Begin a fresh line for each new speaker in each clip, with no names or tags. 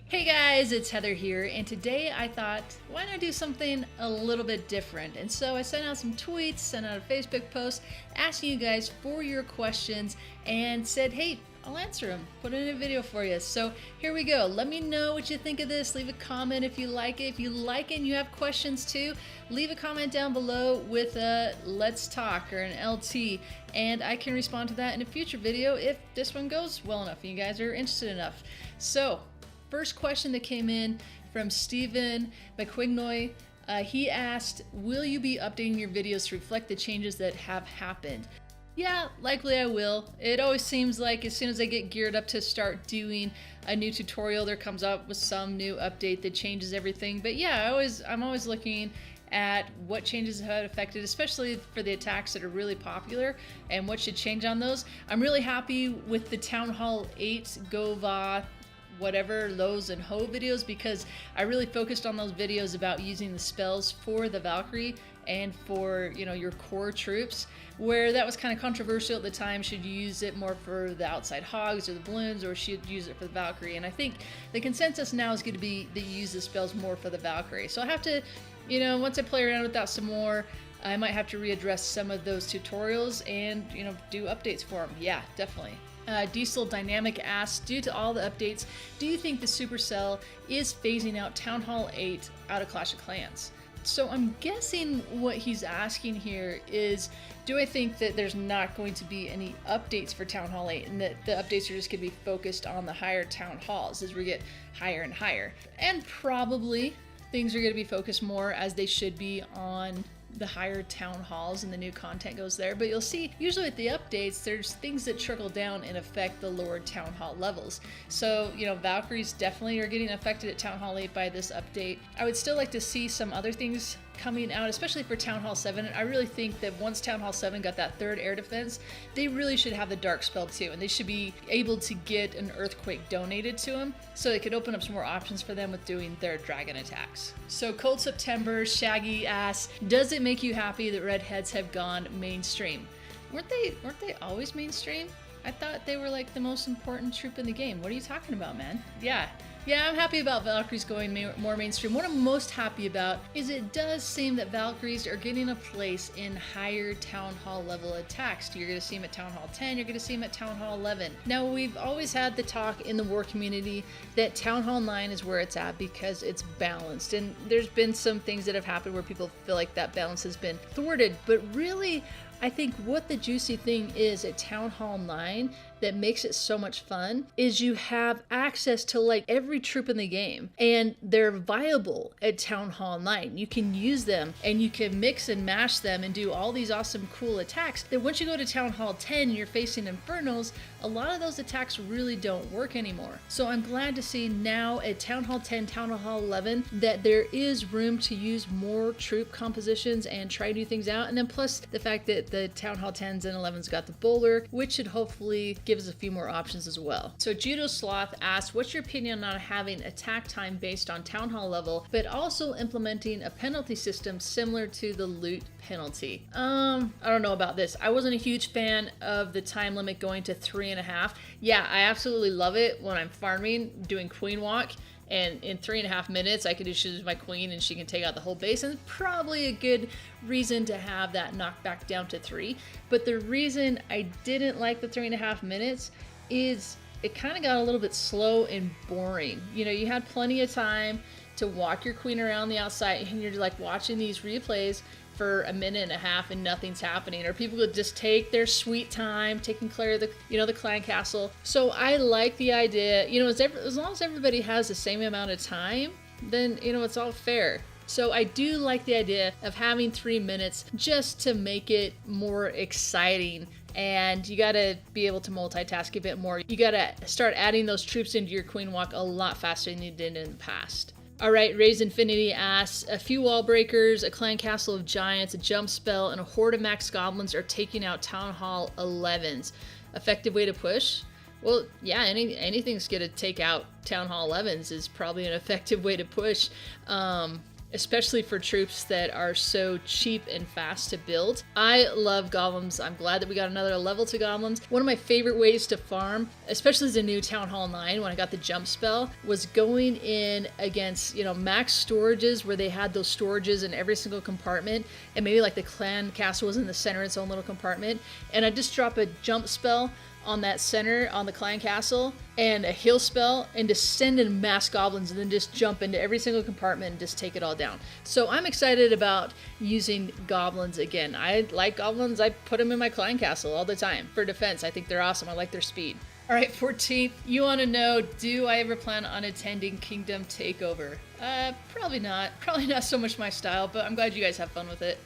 Hey guys, it's Heather here, and today I thought, why not do something a little bit different? And so I sent out some tweets, sent out a Facebook post, asking you guys for your questions, and said, hey, I'll answer them, put it in a video for you. So here we go. Let me know what you think of this. Leave a comment if you like it. If you like it and you have questions too, leave a comment down below with a let's talk or an LT, and I can respond to that in a future video if this one goes well enough and you guys are interested enough. So first question that came in from Stephen McQuignoy. He asked, will you be updating your videos to reflect the changes that have happened? Yeah, likely I will. It always seems like as soon as I get geared up to start doing a new tutorial, there comes up with some new update that changes everything. But yeah, I'm always looking at what changes have affected, especially for the attacks that are really popular and what should change on those. I'm really happy with the Town Hall 8 Gova whatever lows and ho videos, because I really focused on those videos about using the spells for the Valkyrie and for, you know, your core troops, where that was kind of controversial at the time. Should you use it more for the outside hogs or the balloons, or should you use it for the Valkyrie? And I think the consensus now is going to be that you use the spells more for the Valkyrie. So I have to, you know, once I play around with that some more, I might have to readdress some of those tutorials and, you know, do updates for them. Yeah, definitely. Diesel Dynamic asks, due to all the updates, do you think the Supercell is phasing out Town Hall 8 out of Clash of Clans? So I'm guessing what he's asking here is, do I think that there's not going to be any updates for Town Hall 8 and that the updates are just going to be focused on the higher town halls as we get higher and higher? And probably things are going to be focused more, as they should be, on the higher town halls and the new content goes there. But you'll see, usually with the updates, there's things that trickle down and affect the lower town hall levels. So, you know, Valkyries definitely are getting affected at Town Hall 8 by this update. I would still like to see some other things coming out, especially for Town Hall 7. I really think that once Town Hall 7 got that third air defense, they really should have the dark spell too, and they should be able to get an earthquake donated to them, so it could open up some more options for them with doing their dragon attacks. So Cold September Shaggy asks, does it make you happy that redheads have gone mainstream? Weren't they always mainstream? I thought they were like the most important troop in the game. What are you talking about, man? Yeah, I'm happy about Valkyries going more mainstream. What I'm most happy about is it does seem that Valkyries are getting a place in higher Town Hall level attacks. You're going to see them at Town Hall 10, you're going to see them at Town Hall 11. Now, we've always had the talk in the war community that Town Hall 9 is where it's at because it's balanced. And there's been some things that have happened where people feel like that balance has been thwarted. But really, I think what the juicy thing is at Town Hall 9 that makes it so much fun is you have access to like every troop in the game, and they're viable at Town Hall 9. You can use them and you can mix and mash them and do all these awesome cool attacks that once you go to Town Hall 10 you're facing Infernals, a lot of those attacks really don't work anymore. So I'm glad to see now at Town Hall 10, Town Hall 11 that there is room to use more troop compositions and try new things out. And then plus the fact that the Town Hall 10s and 11s got the bowler, which should hopefully give us a few more options as well. So Judo Sloth asks, what's your opinion on having attack time based on Town Hall level, but also implementing a penalty system similar to the loot penalty? I don't know about this. I wasn't a huge fan of the time limit going to 3.5. Yeah, I absolutely love it when I'm farming, doing queen walk, and in 3.5 minutes I can just choose my queen and she can take out the whole base, and probably a good reason to have that knocked back down to 3. But the reason I didn't like the 3.5 minutes is it kind of got a little bit slow and boring. You know, you had plenty of time to walk your queen around the outside and you're like watching these replays for 1.5 minutes and nothing's happening, or people would just take their sweet time taking care of the, you know, the clan castle. So I like the idea, you know, as long as everybody has the same amount of time, then, you know, it's all fair. So I do like the idea of having 3 minutes just to make it more exciting. And you gotta be able to multitask a bit more. You gotta start adding those troops into your queen walk a lot faster than you did in the past. All right, Raise Infinity asks, a few wall breakers, a clan castle of giants, a jump spell, and a horde of max goblins are taking out Town Hall 11s. Effective way to push? Well, yeah, anything's gonna take out Town Hall 11s is probably an effective way to push. especially for troops that are so cheap and fast to build. I love goblins. I'm glad that we got another level to goblins. One of my favorite ways to farm, especially as a new Town Hall 9 when I got the jump spell, was going in against, max storages where they had those storages in every single compartment, and maybe like the clan castle was in the center, its own little compartment, and I just drop a jump spell on that center on the clan castle and a heal spell and just send in mass goblins and then just jump into every single compartment and just take it all down. So I'm excited about using goblins again. I like goblins. I put them in my clan castle all the time for defense. I think they're awesome. I like their speed. All right, 14th, you want to know, do I ever plan on attending Kingdom Takeover? Probably not. Probably not so much my style, but I'm glad you guys have fun with it.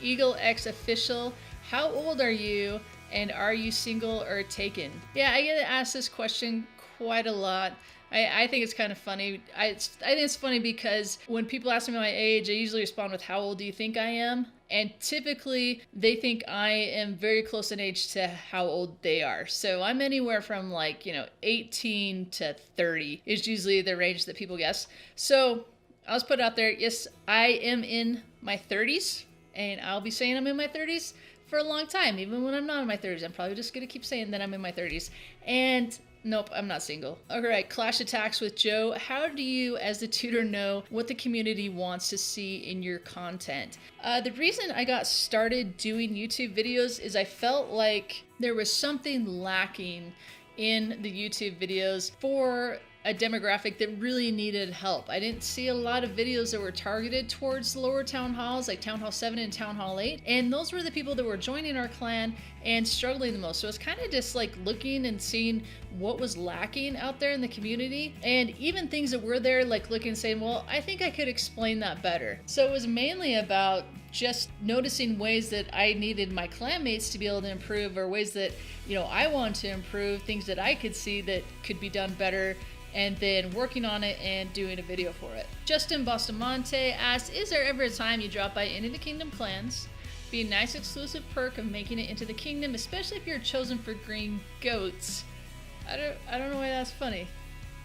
Eagle X Official, how old are you? And are you single or taken? Yeah, I get asked this question quite a lot. I think it's kind of funny. I think it's funny because when people ask me my age, I usually respond with, how old do you think I am? And typically they think I am very close in age to how old they are. So I'm anywhere from 18 to 30 is usually the range that people guess. So I'll just put it out there. Yes, I am in my 30s, and I'll be saying I'm in my 30s for a long time. Even when I'm not in my 30s, I'm probably just going to keep saying that I'm in my 30s. And nope, I'm not single. All right, Clash Attacks with Joe. How do you, as the tutor, know what the community wants to see in your content? The reason I got started doing YouTube videos is I felt like there was something lacking in the YouTube videos for a demographic that really needed help. I didn't see a lot of videos that were targeted towards lower town halls, like Town Hall 7 and Town Hall 8. And those were the people that were joining our clan and struggling the most. So it's kind of just like looking and seeing what was lacking out there in the community. And even things that were there, like looking and saying, well, I think I could explain that better. So it was mainly about just noticing ways that I needed my clanmates to be able to improve, or ways that, I want to improve, things that I could see that could be done better, and then working on it and doing a video for it. Justin Bustamante asks, is there ever a time you drop by any of the Kingdom clans? Be a nice exclusive perk of making it into the Kingdom, especially if you're chosen for green goats. I don't know why that's funny.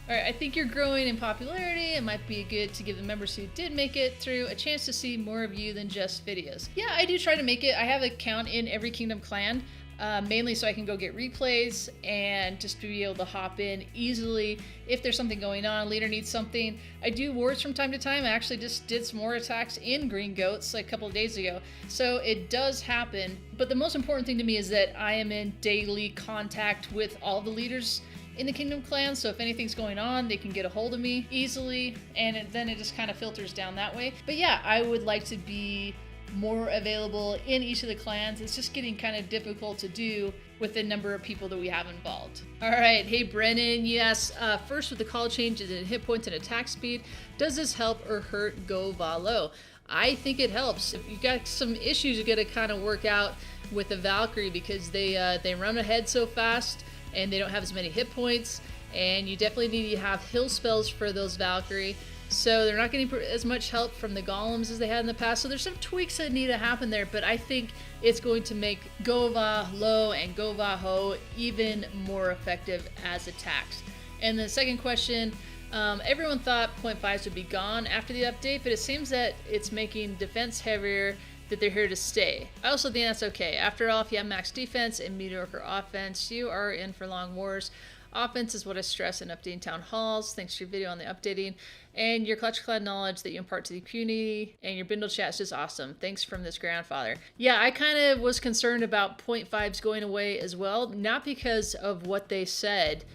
Alright, I think you're growing in popularity. It might be good to give the members who did make it through a chance to see more of you than just videos. Yeah, I do try to make it. I have an account in every Kingdom clan. Mainly so I can go get replays and just to be able to hop in easily if there's something going on, leader needs something. I do wars from time to time. I actually just did some more attacks in Green Goats like a couple of days ago. So it does happen. But the most important thing to me is that I am in daily contact with all the leaders in the Kingdom clan. So if anything's going on, they can get a hold of me easily, and then it just kind of filters down that way. But yeah, I would like to be more available in each of the clans. It's just getting kind of difficult to do with the number of people that we have involved. All right, hey Brennan, yes, first with the call changes in hit points and attack speed, does this help or hurt Go Valo? I think it helps. If you've got some issues you gotta kind of work out with the Valkyrie, because they run ahead so fast and they don't have as many hit points, and you definitely need to have heal spells for those Valkyrie. So they're not getting as much help from the golems as they had in the past. So there's some tweaks that need to happen there, but I think it's going to make Gova Lo and Gova Ho even more effective as attacks. And the second question, everyone thought 0.5s would be gone after the update, but it seems that it's making defense heavier, that they're here to stay. I also think that's okay. After all, if you have max defense and mediocre offense, you are in for long wars. Offense is what I stress in updating town halls. Thanks to your video on the updating and your Clutch Clan knowledge that you impart to the community, and your bindle chat is just awesome. Thanks from this grandfather. Yeah, I kind of was concerned about 0.5s going away as well, not because of what they said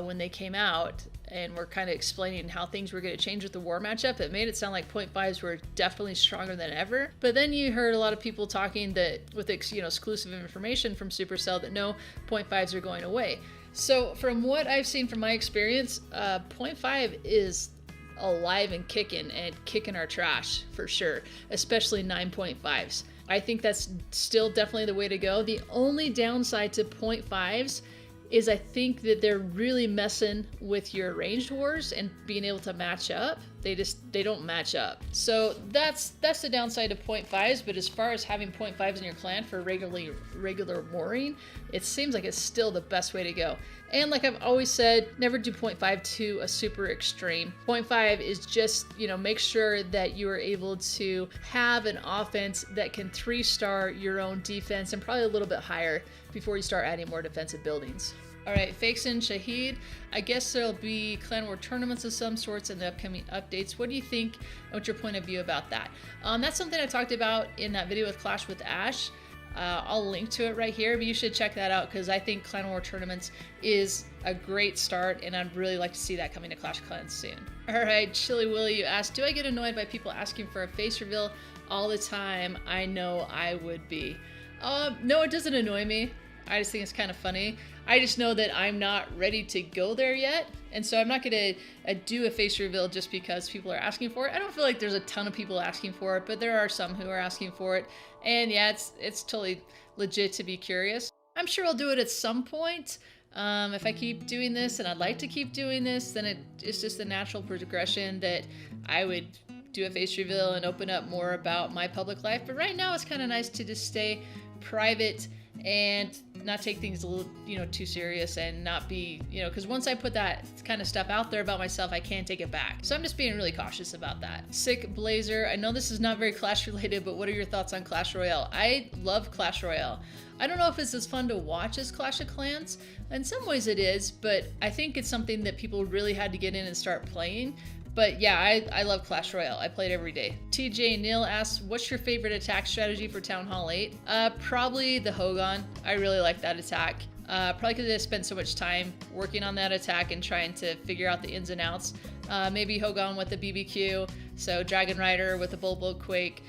when they came out and were kind of explaining how things were going to change with the war matchup. It made it sound like 0.5s were definitely stronger than ever. But then you heard a lot of people talking that with exclusive information from Supercell that no, 0.5s are going away. So from what I've seen from my experience, 0.5 is alive and kicking our trash for sure, especially 9.5s. I think that's still definitely the way to go. The only downside to 0.5s is I think that they're really messing with your ranged wars and being able to match up. they don't match up. So that's the downside of 0.5s. But as far as having 0.5s in your clan for regular warring, it seems like it's still the best way to go. And like I've always said, never do 0.5 to a super extreme. 0.5 is just, you know, make sure that you are able to have an offense that can 3-star your own defense and probably a little bit higher before you start adding more defensive buildings. All right, Fakes and Shahid, I guess there'll be Clan War tournaments of some sorts in the upcoming updates. What do you think, and what's your point of view about that? That's something I talked about in that video with Clash with Ash. I'll link to it right here, but you should check that out because I think Clan War tournaments is a great start, and I'd really like to see that coming to Clash of Clans soon. All right, Chili Willy, you asked, do I get annoyed by people asking for a face reveal all the time? I know I would be. No, it doesn't annoy me. I just think it's kind of funny. I just know that I'm not ready to go there yet. And so I'm not going to do a face reveal just because people are asking for it. I don't feel like there's a ton of people asking for it, but there are some who are asking for it. And yeah, it's totally legit to be curious. I'm sure I'll do it at some point. If I keep doing this, and I'd like to keep doing this, then it's just a natural progression that I would do a face reveal and open up more about my public life. But right now it's kind of nice to just stay private and not take things a little, you know, too serious and not be, you know, because once I put that kind of stuff out there about myself, I can't take it back. So I'm just being really cautious about that. Sick Blazer, I know this is not very Clash related, but what are your thoughts on Clash Royale? I love Clash Royale. I don't know if it's as fun to watch as Clash of Clans. In some ways it is, but I think it's something that people really had to get in and start playing. But yeah, I love Clash Royale. I play it every day. TJ Neil asks, what's your favorite attack strategy for Town Hall 8? Probably the Hogan. I really like that attack. Probably because I spent so much time working on that attack and trying to figure out the ins and outs. Maybe Hogan with the BBQ, so Dragon Rider with the Bulbul Quake.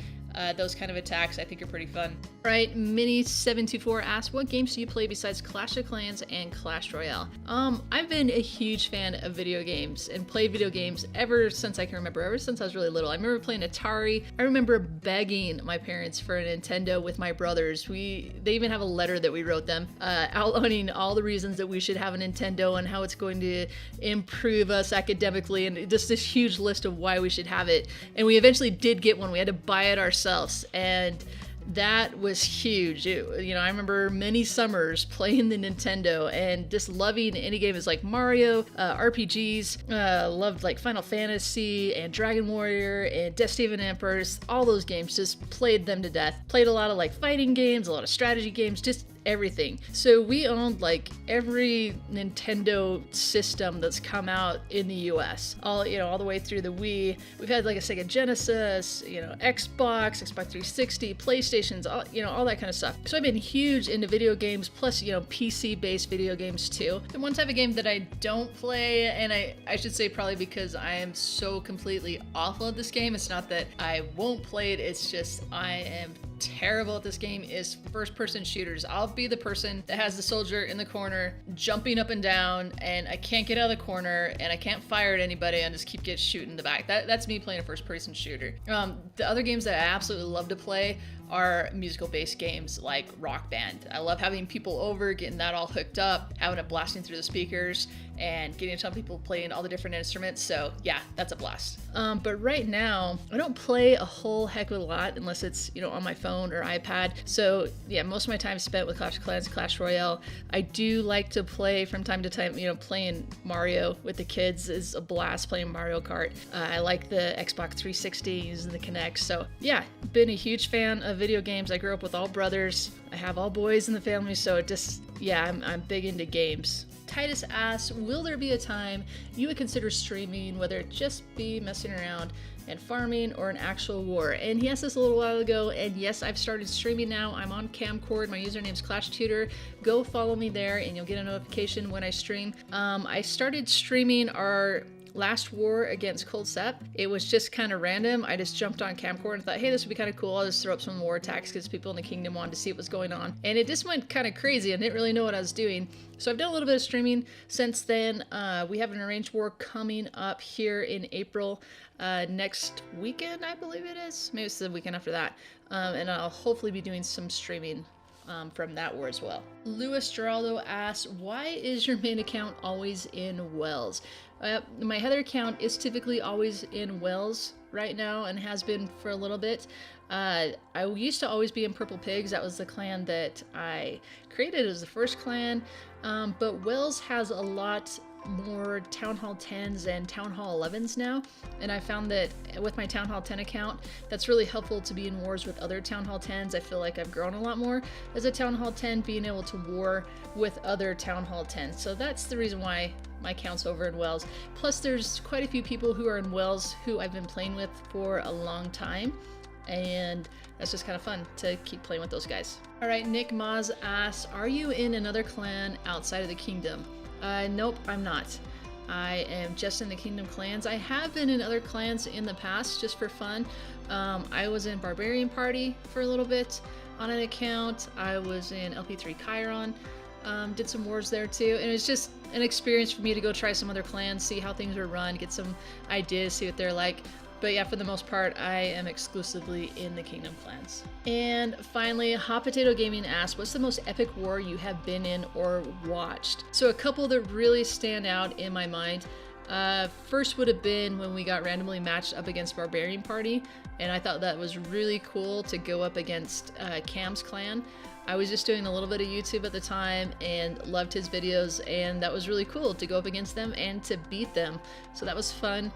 Those kind of attacks I think are pretty fun. Right, Mini724 asks, what games do you play besides Clash of Clans and Clash Royale? I've been a huge fan of video games and played video games ever since I can remember, ever since I was really little. I remember playing Atari. I remember begging my parents for a Nintendo with my brothers. They even have a letter that we wrote them outlining all the reasons that we should have a Nintendo and how it's going to improve us academically, and just this huge list of why we should have it. And we eventually did get one. We had to buy it ourselves, and that was huge. I remember many summers playing the Nintendo and just loving any games like Mario, RPGs, loved like Final Fantasy and Dragon Warrior and Destiny of an Empress, all those games, just played them to death. Played a lot of like fighting games, a lot of strategy games, just everything. So we owned like every Nintendo system that's come out in the US, all the way through the Wii. We've had like a Sega Genesis, Xbox 360, PlayStations, all that kind of stuff. So I've been huge into video games, plus PC based video games too. And one type of game that I don't play, and I should say probably because I am so completely awful at this game, it's not that I won't play it, it's just I am terrible at this game, is first-person shooters. I'll be the person that has the soldier in the corner jumping up and down, and I can't get out of the corner, and I can't fire at anybody, and just keep getting shooting in the back. That's me playing a first-person shooter. The other games that I absolutely love to play are musical-based games like Rock Band. I love having people over, getting that all hooked up, having it blasting through the speakers, and getting some people playing all the different instruments. So yeah, that's a blast. But right now, I don't play a whole heck of a lot unless it's, on my phone or iPad. So yeah, most of my time spent with Clash of Clans, Clash Royale. I do like to play from time to time, playing Mario with the kids is a blast, playing Mario Kart. I like the Xbox 360, using the Kinect. So yeah, been a huge fan of video games. I grew up with all brothers. I have all boys in the family, so I'm big into games. Titus asks, will there be a time you would consider streaming, whether it just be messing around and farming or an actual war? And he asked this a little while ago, and yes, I've started streaming now. I'm on Camcord. My username is Clash Tutor. Go follow me there and you'll get a notification when I stream. I started streaming our last war against Cold Sep. It was just kind of random. I just jumped on Camcord and thought, hey, this would be kind of cool. I'll just throw up some war attacks because people in the kingdom wanted to see what was going on. And it just went kind of crazy. I didn't really know what I was doing. So I've done a little bit of streaming since then. We have an arranged war coming up here in April next weekend, I believe it is. Maybe it's the weekend after that. And I'll hopefully be doing some streaming from that war as well. Louis Geraldo asks, why is your main account always in Wells? My Heather account is typically always in Wells right now and has been for a little bit. I used to always be in Purple Pigs. That was the clan that I created as the first clan, but Wells has a lot more Town Hall 10s and Town Hall 11s now, and I found that with my Town Hall 10 account, that's really helpful to be in wars with other Town Hall 10s. I feel like I've grown a lot more as a Town Hall 10, being able to war with other Town Hall 10s. So that's the reason why my account's over in Wells. Plus there's quite a few people who are in Wells who I've been playing with for a long time, and that's just kind of fun to keep playing with those guys. All right, Nick Maz asks, are you in another clan outside of the kingdom? Nope, I'm not. I am just in the Kingdom clans. I have been in other clans in the past just for fun. I was in Barbarian Party for a little bit on an account. I was in LP3 Chiron, did some wars there too, and it's just an experience for me to go try some other clans, see how things are run, get some ideas, see what they're like. But yeah, for the most part, I am exclusively in the Kingdom clans. And finally, Hot Potato Gaming asks, what's the most epic war you have been in or watched? So a couple that really stand out in my mind. First would have been when we got randomly matched up against Barbarian Party, and I thought that was really cool to go up against Cam's clan. I was just doing a little bit of YouTube at the time and loved his videos, and that was really cool to go up against them and to beat them. So that was fun.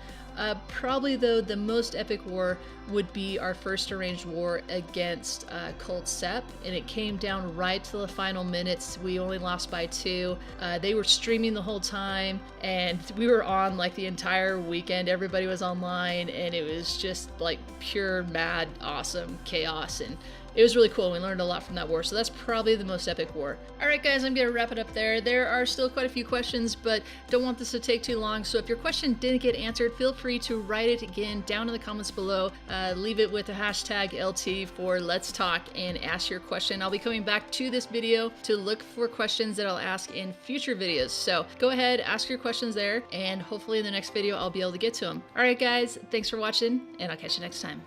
Probably though, the most epic war would be our first arranged war against Cult Sep, and it came down right to the final minutes. We only lost by 2. They were streaming the whole time, and we were on like the entire weekend. Everybody was online, and it was just like pure mad awesome chaos, and it was really cool. We learned a lot from that war, so that's probably the most epic war. Alright guys, I'm gonna wrap it up there. There are still quite a few questions, but don't want this to take too long, so if your question didn't get answered, feel free to write it again down in the comments below. Leave it with the hashtag LT for Let's Talk and ask your question. I'll be coming back to this video to look for questions that I'll ask in future videos, so go ahead, ask your questions there, and hopefully in the next video I'll be able to get to them. Alright guys, thanks for watching, and I'll catch you next time.